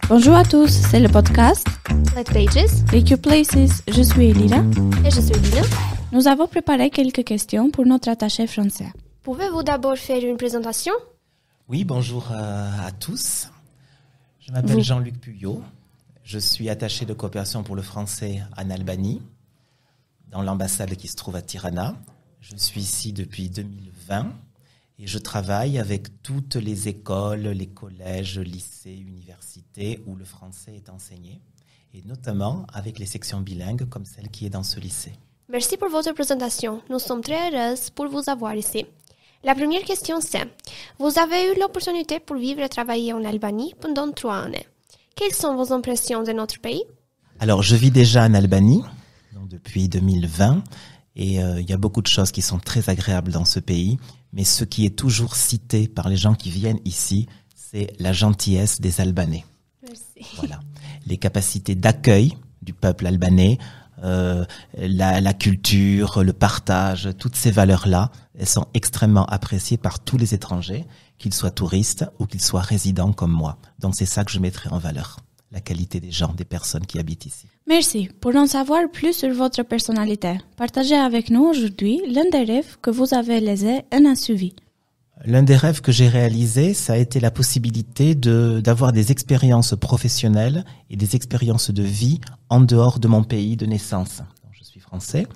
Bonjour à tous, c'est le podcast Let Pages. Take Your Places. Je suis Elira. Et je suis Lina. Nous avons préparé quelques questions pour notre attaché français. Pouvez-vous d'abord faire une présentation? Oui, bonjour à tous. Je m'appelle Jean-Luc Puyot. Je suis attaché de coopération pour le français en Albanie, dans l'ambassade qui se trouve à Tirana. Je suis ici depuis 2020 et je travaille avec toutes les écoles, les collèges, lycées, universités où le français est enseigné, et notamment avec les sections bilingues comme celle qui est dans ce lycée. Merci pour votre présentation. Nous sommes très heureuses pour vous avoir ici. La première question c'est, vous avez eu l'opportunité pour vivre et travailler en Albanie pendant 3 années. Quelles sont vos impressions de notre pays? Alors, je vis déjà en Albanie donc depuis 2020 et il y a beaucoup de choses qui sont très agréables dans ce pays, mais ce qui est toujours cité par les gens qui viennent ici, c'est la gentillesse des Albanais. Merci. Voilà, les capacités d'accueil du peuple albanais, la culture, le partage, toutes ces valeurs-là, elles sont extrêmement appréciées par tous les étrangers, qu'ils soient touristes ou qu'ils soient résidents comme moi. Donc c'est ça que je mettrai en valeur, la qualité des gens, des personnes qui habitent ici. Merci. Pour en savoir plus sur votre personnalité, partagez avec nous aujourd'hui l'un des rêves que vous avez laissé un insouvi. L'un des rêves que j'ai réalisé, ça a été la possibilité d'avoir des expériences professionnelles et des expériences de vie en dehors de mon pays de naissance. Donc, je suis français,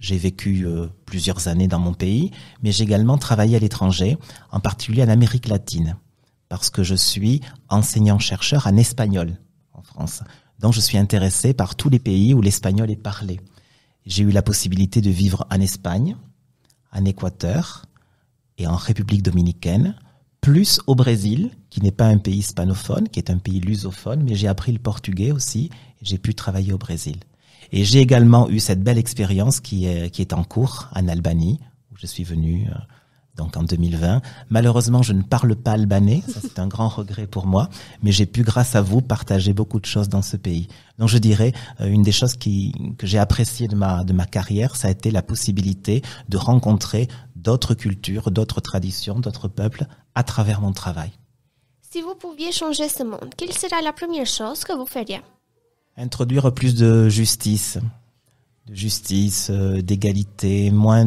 j'ai vécu plusieurs années dans mon pays, mais j'ai également travaillé à l'étranger, en particulier en Amérique latine, parce que je suis enseignant-chercheur en espagnol en France. Donc je suis intéressé par tous les pays où l'espagnol est parlé. J'ai eu la possibilité de vivre en Espagne, en Équateur et en République dominicaine, plus au Brésil, qui n'est pas un pays hispanophone, qui est un pays lusophone, mais j'ai appris le portugais aussi, et j'ai pu travailler au Brésil. Et j'ai également eu cette belle expérience qui est en cours en Albanie, où je suis venu donc en 2020. Malheureusement, je ne parle pas albanais, ça c'est un grand regret pour moi, mais j'ai pu, grâce à vous, partager beaucoup de choses dans ce pays. Donc je dirais, une des choses que j'ai appréciées de ma carrière, ça a été la possibilité de rencontrer d'autres cultures, d'autres traditions, d'autres peuples à travers mon travail. Si vous pouviez changer ce monde, quelle serait la première chose que vous feriez? Introduire plus de justice, d'égalité, moins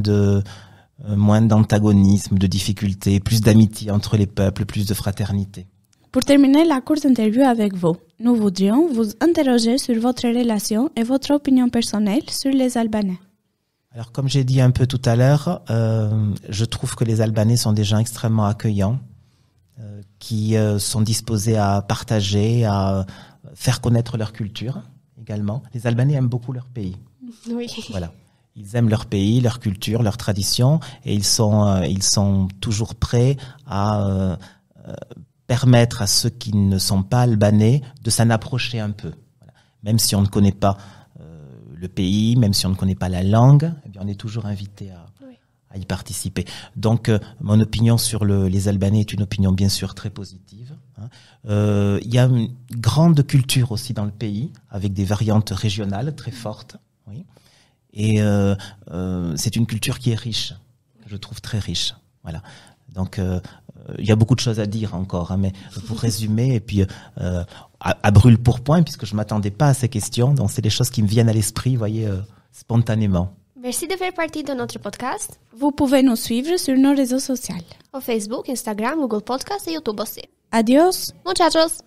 d'antagonisme, de difficultés, plus d'amitié entre les peuples, plus de fraternité. Pour terminer la courte interview avec vous, nous voudrions vous interroger sur votre relation et votre opinion personnelle sur les Albanais. Alors, comme j'ai dit un peu tout à l'heure, je trouve que les Albanais sont des gens extrêmement accueillants, qui sont disposés à partager, à faire connaître leur culture également. Les Albanais aiment beaucoup leur pays. Oui. Voilà. Ils aiment leur pays, leur culture, leur tradition, et ils sont toujours prêts à permettre à ceux qui ne sont pas albanais de s'en approcher un peu. Voilà. Même si on ne connaît pas le pays, même si on ne connaît pas la langue, eh bien on est toujours invité à y participer. Donc mon opinion sur les Albanais est une opinion bien sûr très positive. Il y a une grande culture aussi dans le pays, avec des variantes régionales très fortes. Oui. Et c'est une culture qui est riche, je trouve très riche. Voilà. Donc il y a beaucoup de choses à dire encore, mais pour résumer, et puis à brûle-pourpoint, puisque je m'attendais pas à ces questions, donc c'est des choses qui me viennent à l'esprit, vous voyez, spontanément. Merci de faire partie de notre podcast. Vous pouvez nous suivre sur nos réseaux sociaux. Au Facebook, Instagram, Google Podcast et YouTube aussi. Adios! Muchachos!